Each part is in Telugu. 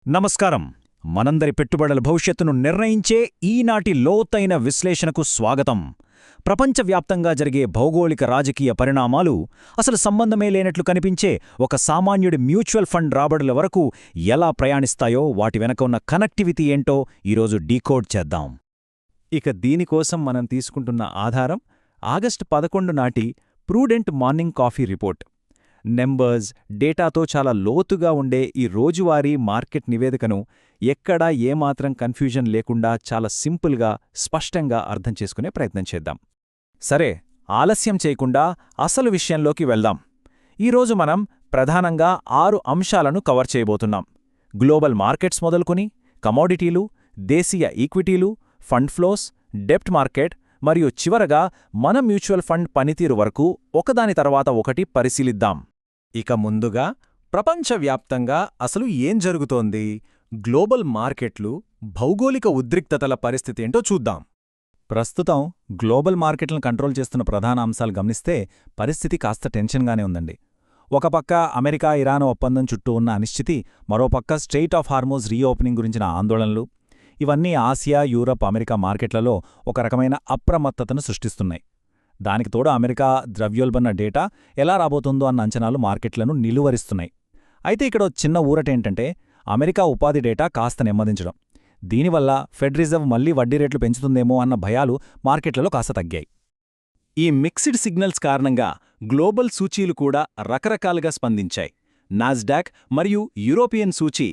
నమస్కారం. మనందరి పెట్టుబడుల భవిష్యత్తును నిర్ణయించే ఈనాటి లోతైన విశ్లేషణకు స్వాగతం. ప్రపంచవ్యాప్తంగా జరిగే భౌగోళిక రాజకీయ పరిణామాలు అసలు సంబంధమే లేనట్లు కనిపించే ఒక సామాన్యుడి మ్యూచువల్ ఫండ్ రాబడుల వరకు ఎలా ప్రయాణిస్తాయో వాటి వెనక ఉన్న కనెక్టివిటీ ఏంటో ఈరోజు డీకోడ్ చేద్దాం. ఇక దీనికోసం మనం తీసుకుంటున్న ఆధారం ఆగస్టు 11 నాటి prudent morning coffee report. Numbers, డేటాతో చాలా లోతుగా ఉండే ఈ రోజువారీ మార్కెట్ నివేదికను ఎక్కడా ఏమాత్రం కన్ఫ్యూజన్ లేకుండా చాలా సింపుల్గా, స్పష్టంగా అర్థం చేసుకునే ప్రయత్నం చేద్దాం. సరే, ఆలస్యం చేయకుండా అసలు విషయంలోకి వెళ్దాం. ఈరోజు మనం ప్రధానంగా 6 అంశాలను కవర్ చేయబోతున్నాం. గ్లోబల్ మార్కెట్స్ మొదలుకొని కమోడిటీలు, దేశీయ ఈక్విటీలు, ఫండ్ ఫ్లోస్, డెప్ట్ మార్కెట్ మరియు చివరగా మన మ్యూచువల్ ఫండ్ పనితీరు వరకు ఒకదాని తర్వాత ఒకటి పరిశీలిద్దాం. ఇక ముందుగా ప్రపంచవ్యాప్తంగా అసలు ఏం జరుగుతోంది, గ్లోబల్ మార్కెట్లు, భౌగోళిక ఉద్రిక్తతల పరిస్థితేంటో చూద్దాం. ప్రస్తుతం గ్లోబల్ మార్కెట్లను కంట్రోల్ చేస్తున్న ప్రధాన అంశాలు గమనిస్తే పరిస్థితి కాస్త టెన్షన్గానే ఉందండి. ఒక పక్క అమెరికా ఇరాన్ ఒప్పందం చుట్టూ ఉన్న అనిశ్చితి, మరోపక్క స్ట్రెయిట్ ఆఫ్ హార్మోజ్ రీఓపెనింగ్ గురించిన ఆందోళనలు. ఇవన్నీ ఆసియా, యూరప్, అమెరికా మార్కెట్లలో ఒక రకమైన అప్రమత్తతను సృష్టిస్తున్నాయి. దానికి తోడు అమెరికా ద్రవ్యోల్బణ డేటా ఎలా రాబోతుందో అన్న అంచనాలు మార్కెట్లను నిలువరిస్తున్నాయి. అయితే ఇక్కడ చిన్న ఊరటేంటంటే అమెరికా ఉపాధి డేటా కాస్త నెమ్మదించడం. దీనివల్ల ఫెడ్ రిజర్వ్ మళ్లీ వడ్డీ రేట్లు పెంచుతుందేమో అన్న భయాలు మార్కెట్లలో కాస్త తగ్గాయి. ఈ మిక్స్డ్ సిగ్నల్స్ కారణంగా గ్లోబల్ సూచీలు కూడా రకరకాలుగా స్పందించాయి. నాస్డాక్ మరియు యూరోపియన్ సూచీ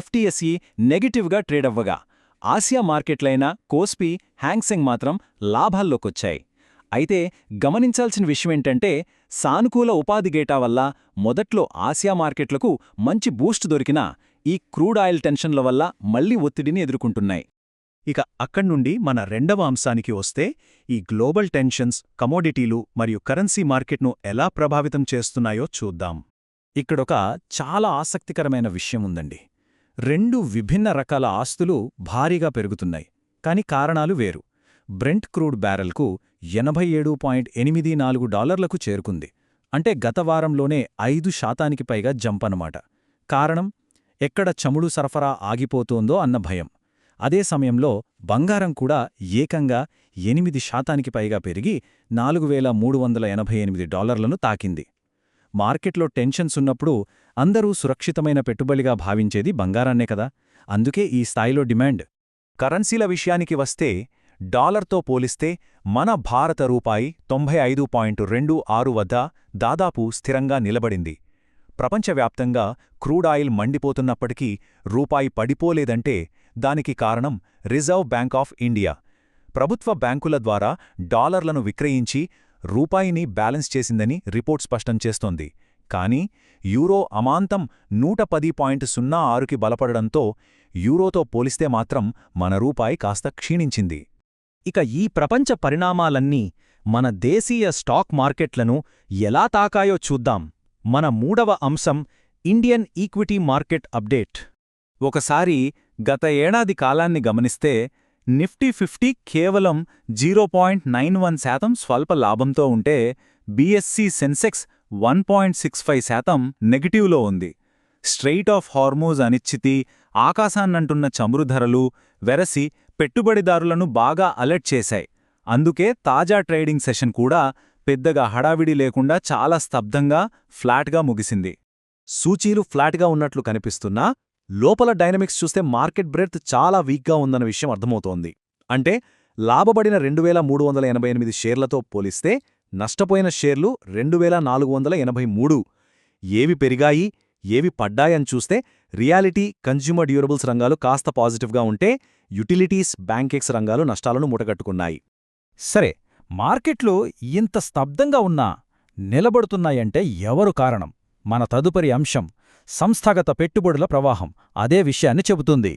ఎఫ్టీఎస్ఈ నెగటివ్గా ట్రేడవ్వగా, ఆసియా మార్కెట్లైన కోస్పీ, హ్యాంగ్సెంగ్ మాత్రం లాభాల్లోకొచ్చాయి. అయితే గమనించాల్సిన విషయమేంటంటే సానుకూల ఉపాధి డేటా వల్ల మొదట్లో ఆసియా మార్కెట్లకు మంచి బూస్ట్ దొరికినా ఈ క్రూడ్ ఆయిల్ టెన్షన్ల వల్ల మళ్లీ ఒత్తిడిని ఎదుర్కొంటున్నాయి. ఇక అక్కడ్నుండి మన రెండవ అంశానికి వస్తే, ఈ గ్లోబల్ టెన్షన్స్ కమోడిటీలు మరియు కరెన్సీ మార్కెట్ను ఎలా ప్రభావితం చేస్తున్నాయో చూద్దాం. ఇక్కడొక చాలా ఆసక్తికరమైన విషయముందండి. 2 విభిన్న రకాల ఆస్తులు భారీగా పెరుగుతున్నాయి, కాని కారణాలు వేరు. బ్రెంట్ క్రూడ్ బ్యారెల్కు $87.84 చేరుకుంది. అంటే గత వారంలోనే 5% పైగా జంప్ అన్నమాట. కారణం, ఎక్కడ చమురు సరఫరా ఆగిపోతోందో అన్న భయం. అదే సమయంలో బంగారం కూడా ఏకంగా 8% పైగా పెరిగి $4,388 తాకింది. మార్కెట్లో టెన్షన్స్ ఉన్నప్పుడు అందరూ సురక్షితమైన పెట్టుబడిగా భావించేది బంగారాన్నే కదా. అందుకే ఈ స్థాయిలో డిమాండ్. కరెన్సీల విషయానికి వస్తే, డాలర్తో పోలిస్తే మన భారత రూపాయి 95.26 వద్ద దాదాపు స్థిరంగా నిలబడింది. ప్రపంచవ్యాప్తంగా క్రూడాయిల్ మండిపోతున్నప్పటికీ రూపాయి పడిపోలేదంటే దానికి కారణం రిజర్వ్ బ్యాంక్ ఆఫ్ ఇండియా ప్రభుత్వ బ్యాంకుల ద్వారా డాలర్లను విక్రయించి రూపాయిని బ్యాలెన్స్ చేసిందని రిపోర్ట్ స్పష్టం చేస్తోంది. కానీ యూరో అమాంతం 110.06కి బలపడడంతో యూరోతో పోలిస్తే మాత్రం మన రూపాయి కాస్త క్షీణించింది. ఇక ఈ ప్రపంచ పరిణామాలన్నీ మన దేశీయ స్టాక్ మార్కెట్లను ఎలా తాకాయో చూద్దాం. మన మూడవ అంశం ఇండియన్ ఈక్విటీ మార్కెట్ అప్డేట్. ఒకసారి గత ఏడాది కాలాన్ని గమనిస్తే నిఫ్టీ 50 కేవలం 0.91% స్వల్ప లాభంతో ఉంటే బీఎస్సీ సెన్సెక్స్ 1.65% నెగటివ్లో ఉంది. స్ట్రెయిట్ ఆఫ్ హార్మోజ్ అనిశ్చితి, ఆకాశాన్నంటున్న చమురు ధరలు వెరసి పెట్టుబడిదారులను బాగా అలర్ట్ చేశాయి. అందుకే తాజా ట్రేడింగ్ సెషన్ కూడా పెద్దగా హడావిడి లేకుండా చాలా స్తబ్దంగా, ఫ్లాట్గా ముగిసింది. సూచీలు ఫ్లాట్గా ఉన్నట్లు కనిపిస్తున్నా లోపల డైనమిక్స్ చూస్తే మార్కెట్ బ్రెడ్త్ చాలా వీక్గా ఉందన్న విషయం అర్థమవుతోంది. అంటే లాభపడిన 2,388 షేర్లతో పోలిస్తే నష్టపోయిన షేర్లు 2,483. ఏవి పెరిగాయి, ఏవి పడ్డాయని చూస్తే రియాలిటీ, కన్జ్యూమర్ డ్యూరబుల్స్ రంగాలు కాస్త పాజిటివ్గా ఉంటే యుటిలిటీస్, బ్యాంకెక్స్ రంగాలు నష్టాలను మూటగట్టుకున్నాయి. సరే, మార్కెట్లు ఇంత స్తబ్దంగా ఉన్నా నిలబడుతున్నాయంటే ఎవరు కారణం? మన తదుపరి అంశం సంస్థాగత పెట్టుబడుల ప్రవాహం అదే విషయాన్ని చెబుతుంది.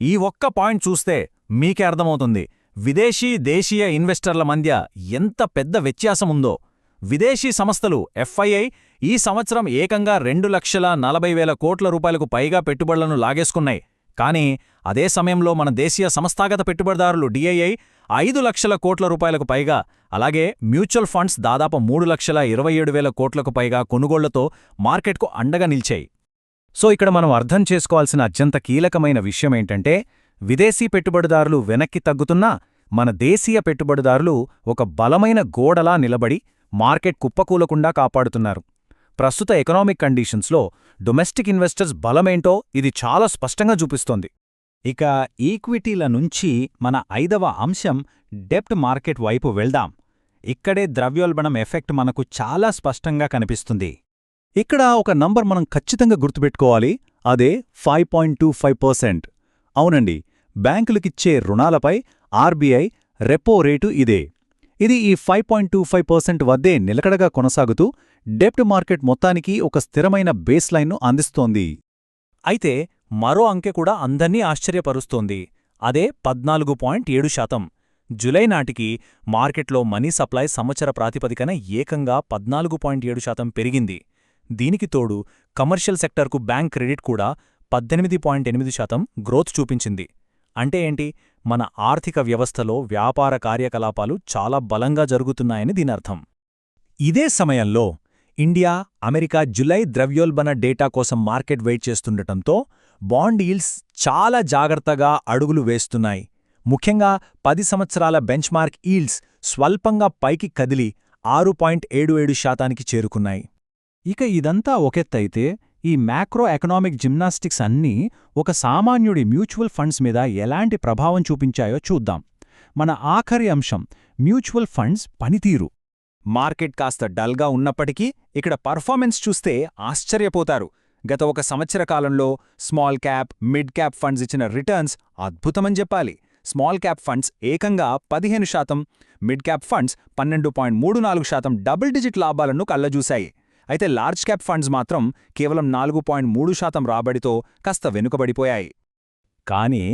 ఈ ఒక్క పాయింట్ చూస్తే మీకే అర్థమవుతుంది విదేశీ, దేశీయ ఇన్వెస్టర్ల మధ్య ఎంత పెద్ద వ్యత్యాసముందో. విదేశీ సంస్థలు ఎఫ్ఐఐ ఈ సంవత్సరం ఏకంగా 2,40,000 కోట్ల రూపాయలకు పైగా పెట్టుబడులను లాగేసుకున్నాయి. కానీ అదే సమయంలో మన దేశీయ సంస్థాగత పెట్టుబడిదారులు డిఐఐ 5,00,000 కోట్ల రూపాయలకు పైగా, అలాగే మ్యూచువల్ ఫండ్స్ దాదాపు 3,27,000 కోట్లకు పైగా కొనుగోళ్లతో మార్కెట్కు అండగా నిలిచాయి. సో ఇక్కడ మనం అర్థం చేసుకోవాల్సిన అత్యంత కీలకమైన విషయమేంటంటే, విదేశీ పెట్టుబడిదారులు వెనక్కి తగ్గుతున్నా మన దేశీయ పెట్టుబడిదారులు ఒక బలమైన గోడలా నిలబడి మార్కెట్ కుప్పకూలకుండా కాపాడుతున్నారు. ప్రస్తుత ఎకనామిక్ కండీషన్స్లో డొమెస్టిక్ ఇన్వెస్టర్స్ బలమేంటో ఇది చాలా స్పష్టంగా చూపిస్తోంది. ఇక ఈక్విటీల నుంచి మన 5వ అంశం డెప్ట్ మార్కెట్ వైపు వెళ్దాం. ఇక్కడే ద్రవ్యోల్బణం ఎఫెక్ట్ మనకు చాలా స్పష్టంగా కనిపిస్తుంది. ఇక్కడ ఒక నంబర్ మనం ఖచ్చితంగా గుర్తుపెట్టుకోవాలి, అదే 5.25%. అవునండి, బ్యాంకులకిచ్చే రుణాలపై ఆర్బీఐ రెపో రేటు ఇదే. ఇది ఈ 5.25% వద్దే నిలకడగా కొనసాగుతూ డెప్ట్ మార్కెట్ మొత్తానికి ఒక స్థిరమైన బేస్ లైన్ను అందిస్తోంది. అయితే మరో అంకె కూడా అందర్నీ ఆశ్చర్యపరుస్తోంది. అదే 14.7%. జులై నాటికి మార్కెట్లో మనీ సప్లై సంవత్సర ప్రాతిపదికన ఏకంగా 14.7% పెరిగింది. దీనికి తోడు కమర్షియల్ సెక్టర్కు బ్యాంక్ క్రెడిట్ కూడా 18.8% గ్రోత్ చూపించింది. అంటే ఏంటి? మన ఆర్థిక వ్యవస్థలో వ్యాపార కార్యకలాపాలు చాలా బలంగా జరుగుతున్నాయని దీనర్థం. ఇదే సమయంలో ఇండియా, అమెరికా జులై ద్రవ్యోల్బణ డేటా కోసం మార్కెట్ వెయిట్ చేస్తుండటంతో బాండ్ ఈల్డ్స్ చాలా జాగ్రత్తగా అడుగులు వేస్తున్నాయి. ముఖ్యంగా 10 సంవత్సరాల బెంచ్మార్క్ ఈల్డ్స్ స్వల్పంగా పైకి కదిలి 6.77%కి చేరుకున్నాయి. ఇక ఇదంతా ఒకెత్తైతే ఈ మ్యాక్రో ఎకనామిక్ జిమ్నాస్టిక్స్ అన్నీ ఒక సామాన్యుడి మ్యూచువల్ ఫండ్స్ మీద ఎలాంటి ప్రభావం చూపించాయో చూద్దాం. మన ఆఖరి అంశం మ్యూచువల్ ఫండ్స్ పనితీరు. మార్కెట్ కాస్త డల్గా ఉన్నప్పటికీ ఇక్కడ పర్ఫార్మెన్స్ చూస్తే ఆశ్చర్యపోతారు. గత 1 సంవత్సర కాలంలో small cap, mid cap funds ఇచ్చిన రిటర్న్స్ అద్భుతమని చెప్పాలి. స్మాల్ క్యాప్ ఫండ్స్ ఏకంగా 15%, mid cap funds 12.34% double digit లాభాలను కళ్లజూశాయి. అయితే లార్జ్ క్యాప్ ఫండ్స్ మాత్రం కేవలం 4.3% రాబడితో కాస్త వెనుకబడిపోయాయి. కానీ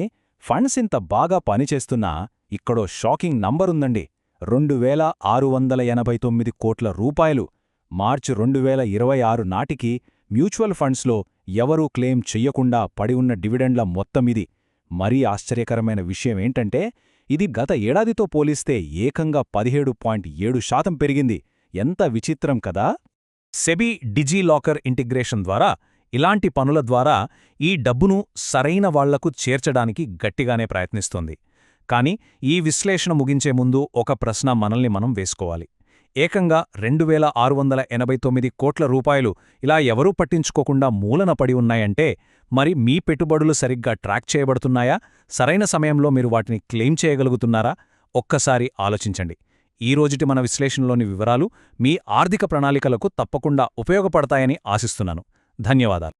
ఫండ్స్ ఇంత బాగా పనిచేస్తున్నా ఇక్కడో షాకింగ్ నంబరుందండి. 2689 కోట్ల రూపాయలు. మార్చి 2026 నాటికి మ్యూచువల్ ఫండ్స్లో ఎవరూ క్లెయిమ్ చెయ్యకుండా పడి ఉన్న డివిడెండ్ల మొత్తమిది. మరీ ఆశ్చర్యకరమైన విషయమేంటంటే ఇది గత ఏడాదితో పోలిస్తే ఏకంగా 17.7% పెరిగింది. ఎంత విచిత్రం కదా! సెబీ డిజిలాకర్ ఇంటిగ్రేషన్ ద్వారా, ఇలాంటి పనుల ద్వారా ఈ డబ్బును సరైన వాళ్లకు చేర్చడానికి గట్టిగానే ప్రయత్నిస్తోంది. కానీ ఈ విశ్లేషణ ముగించే ముందు ఒక ప్రశ్న మనల్ని మనం వేసుకోవాలి. ఏకంగా 2689 కోట్ల రూపాయలు ఇలా ఎవరూ పట్టించుకోకుండా మూలన పడి ఉన్నాయంటే మరి మీ పెట్టుబడులు సరిగ్గా ట్రాక్ చేయబడుతున్నాయా? సరైన సమయంలో మీరు వాటిని క్లెయిమ్ చేయగలుగుతున్నారా? ఒక్కసారి ఆలోచించండి. ఈ రోజుటి మన విశ్లేషణలోని వివరాలు మీ ఆర్థిక ప్రణాళికలకు తప్పకుండా ఉపయోగపడతాయని ఆశిస్తున్నాను. ధన్యవాదాలు.